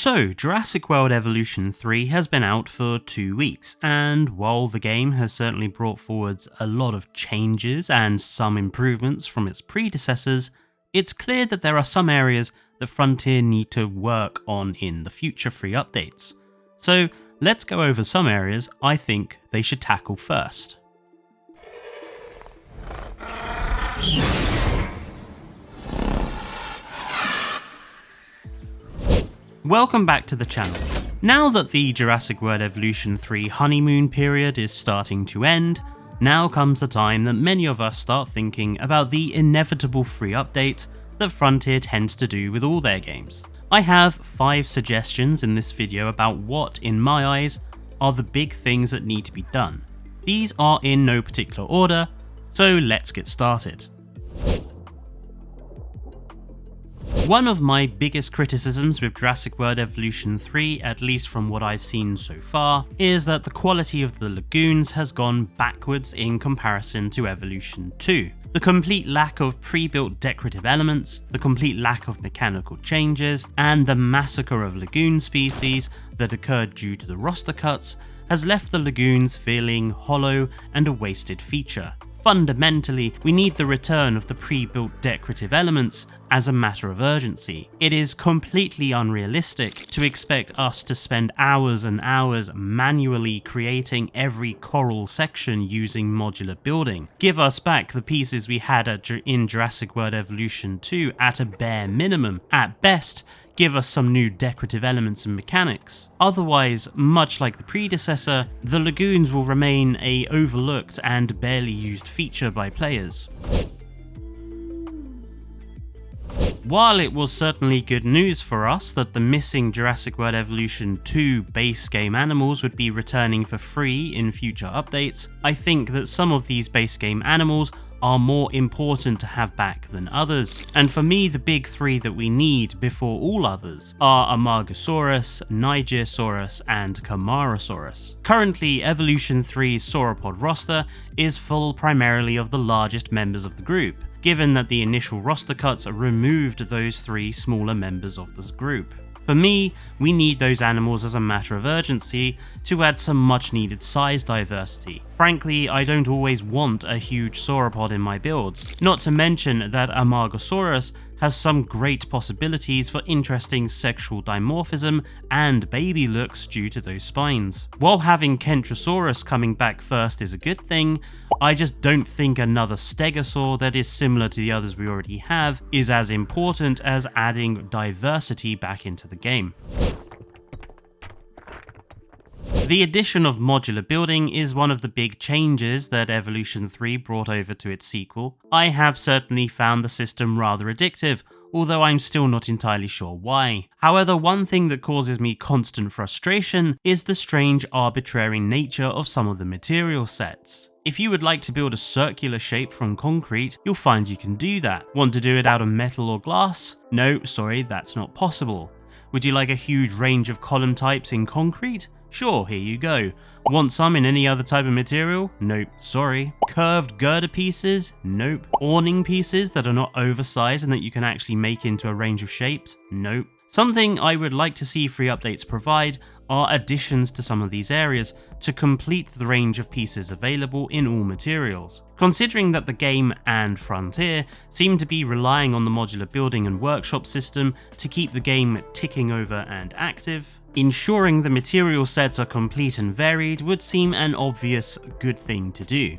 So, Jurassic World Evolution 3 has been out for 2 weeks, and while the game has certainly brought forwards a lot of changes and some improvements from its predecessors, it's clear that there are some areas that Frontier need to work on in the future free updates. So, let's go over some areas I think they should tackle first. Welcome back to the channel. Now that the Jurassic World Evolution 3 honeymoon period is starting to end, now comes the time that many of us start thinking about the inevitable free update that Frontier tends to do with all their games. I have 5 suggestions in this video about what, in my eyes, are the big things that need to be done. These are in no particular order, so let's get started. One of my biggest criticisms with Jurassic World Evolution 3, at least from what I've seen so far, is that the quality of the lagoons has gone backwards in comparison to Evolution 2. The complete lack of pre-built decorative elements, the complete lack of mechanical changes, and the massacre of lagoon species that occurred due to the roster cuts has left the lagoons feeling hollow and a wasted feature. Fundamentally, we need the return of the pre-built decorative elements as a matter of urgency. It is completely unrealistic to expect us to spend hours and hours manually creating every coral section using modular building. Give us back the pieces we had in Jurassic World Evolution 2 at a bare minimum. At best, give us some new decorative elements and mechanics. Otherwise, much like the predecessor, the lagoons will remain an overlooked and barely used feature by players. While it was certainly good news for us that the missing Jurassic World Evolution 2 base game animals would be returning for free in future updates, I think that some of these base game animals are more important to have back than others. And for me, the big 3 that we need before all others are Amargasaurus, Nigersaurus, and Camarasaurus. Currently, Evolution 3's sauropod roster is full primarily of the largest members of the group, given that the initial roster cuts removed those 3 smaller members of this group. For me, we need those animals as a matter of urgency to add some much needed size diversity. Frankly, I don't always want a huge sauropod in my builds, not to mention that Amargasaurus has some great possibilities for interesting sexual dimorphism and baby looks due to those spines. While having Kentrosaurus coming back first is a good thing, I just don't think another stegosaur that is similar to the others we already have is as important as adding diversity back into the game. The addition of modular building is one of the big changes that Evolution 3 brought over to its sequel. I have certainly found the system rather addictive, although I'm still not entirely sure why. However, one thing that causes me constant frustration is the strange arbitrary nature of some of the material sets. If you would like to build a circular shape from concrete, you'll find you can do that. Want to do it out of metal or glass? No, sorry, that's not possible. Would you like a huge range of column types in concrete? Sure, here you go. Want some in any other type of material? Nope, sorry. Curved girder pieces? Nope. Awning pieces that are not oversized and that you can actually make into a range of shapes? Nope. Something I would like to see free updates provide are additions to some of these areas to complete the range of pieces available in all materials. Considering that the game and Frontier seem to be relying on the modular building and workshop system to keep the game ticking over and active, ensuring the material sets are complete and varied would seem an obvious good thing to do.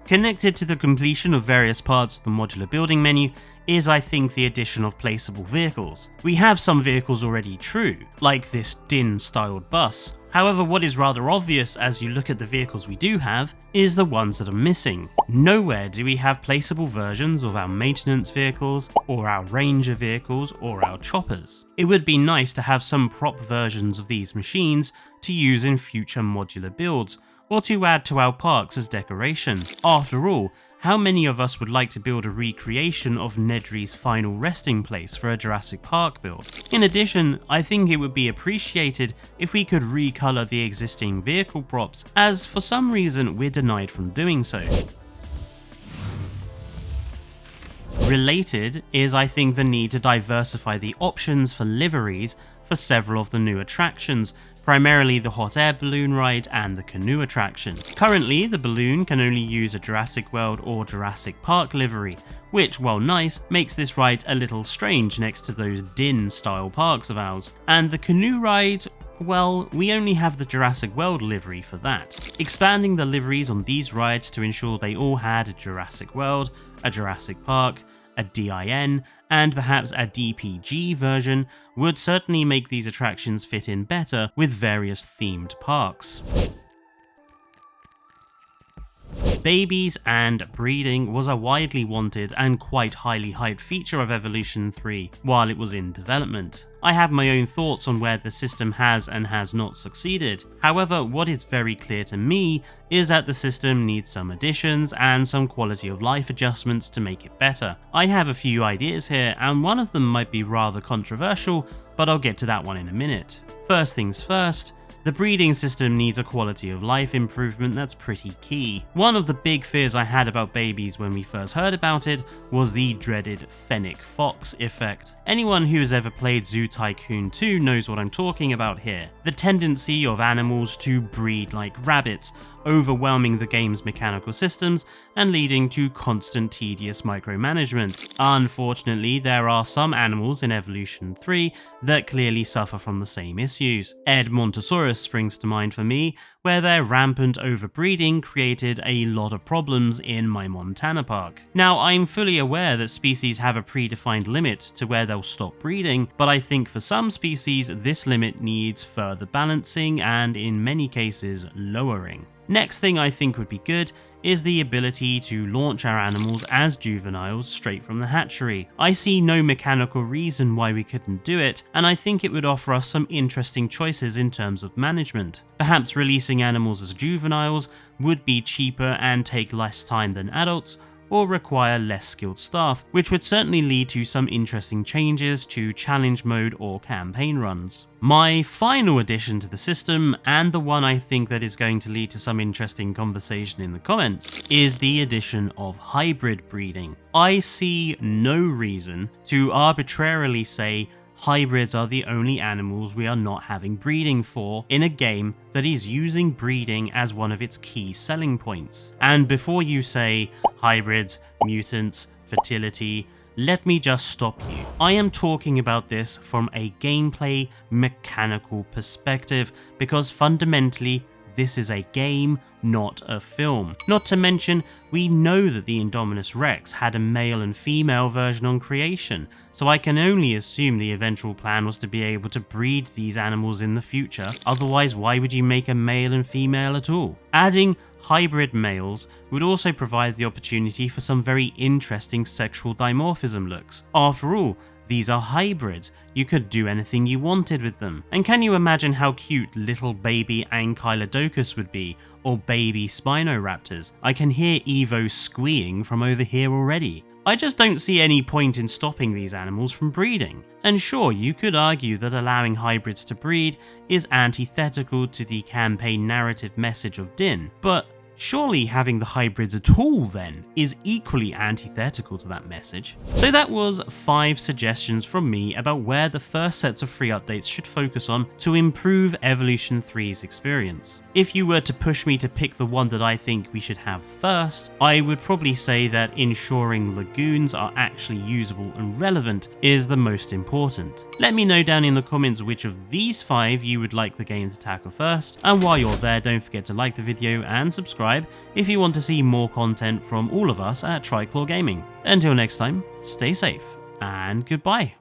Connected to the completion of various parts of the modular building menu is, I think, the addition of placeable vehicles. We have some vehicles already true, like this DIN-styled bus. However, what is rather obvious as you look at the vehicles we do have is the ones that are missing. Nowhere do we have placeable versions of our maintenance vehicles, or our ranger vehicles, or our choppers. It would be nice to have some prop versions of these machines to use in future modular builds, or to add to our parks as decoration. After all, how many of us would like to build a recreation of Nedry's final resting place for a Jurassic Park build? In addition, I think it would be appreciated if we could recolor the existing vehicle props, as for some reason we're denied from doing so. Related is, I think, the need to diversify the options for liveries for several of the new attractions, primarily the hot air balloon ride and the canoe attraction. Currently, the balloon can only use a Jurassic World or Jurassic Park livery, which, while nice, makes this ride a little strange next to those Din style parks of ours. And the canoe ride, well, we only have the Jurassic World livery for that. Expanding the liveries on these rides to ensure they all had a Jurassic World, a Jurassic Park, a DIN, and perhaps a DPG version would certainly make these attractions fit in better with various themed parks. Babies and breeding was a widely wanted and quite highly hyped feature of Evolution 3 while it was in development. I have my own thoughts on where the system has and has not succeeded. However, what is very clear to me is that the system needs some additions and some quality of life adjustments to make it better. I have a few ideas here, and one of them might be rather controversial, but I'll get to that one in a minute. First things first, the breeding system needs a quality of life improvement that's pretty key. One of the big fears I had about babies when we first heard about it was the dreaded fennec fox effect. Anyone who has ever played Zoo Tycoon 2 knows what I'm talking about here. The tendency of animals to breed like rabbits, overwhelming the game's mechanical systems and leading to constant tedious micromanagement. Unfortunately, there are some animals in Evolution 3 that clearly suffer from the same issues. Edmontosaurus springs to mind for me, where their rampant overbreeding created a lot of problems in my Montana park. Now, I'm fully aware that species have a predefined limit to where they'll stop breeding, but I think for some species this limit needs further balancing and in many cases lowering. Next thing I think would be good is the ability to launch our animals as juveniles straight from the hatchery. I see no mechanical reason why we couldn't do it, and I think it would offer us some interesting choices in terms of management. Perhaps releasing animals as juveniles would be cheaper and take less time than adults, or require less skilled staff, which would certainly lead to some interesting changes to challenge mode or campaign runs. My final addition to the system, and the one I think that is going to lead to some interesting conversation in the comments, is the addition of hybrid breeding. I see no reason to arbitrarily say hybrids are the only animals we are not having breeding for in a game that is using breeding as one of its key selling points. And before you say hybrids, mutants, fertility, let me just stop you. I am talking about this from a gameplay mechanical perspective, because fundamentally this is a game, not a film. Not to mention, we know that the Indominus Rex had a male and female version on creation, so I can only assume the eventual plan was to be able to breed these animals in the future, otherwise why would you make a male and female at all? Adding hybrid males would also provide the opportunity for some very interesting sexual dimorphism looks. After all, these are hybrids, you could do anything you wanted with them. And can you imagine how cute little baby Ankylodocus would be, or baby Spinoraptors? I can hear Evo squeeing from over here already. I just don't see any point in stopping these animals from breeding. And sure, you could argue that allowing hybrids to breed is antithetical to the campaign narrative message of Din, but surely having the hybrids at all then is equally antithetical to that message. So that was 5 suggestions from me about where the first sets of free updates should focus on to improve Evolution 3's experience. If you were to push me to pick the one that I think we should have first, I would probably say that ensuring lagoons are actually usable and relevant is the most important. Let me know down in the comments which of these 5 you would like the game to tackle first, and while you're there, don't forget to like the video and subscribe if you want to see more content from all of us at Triclaw Gaming. Until next time, stay safe and goodbye.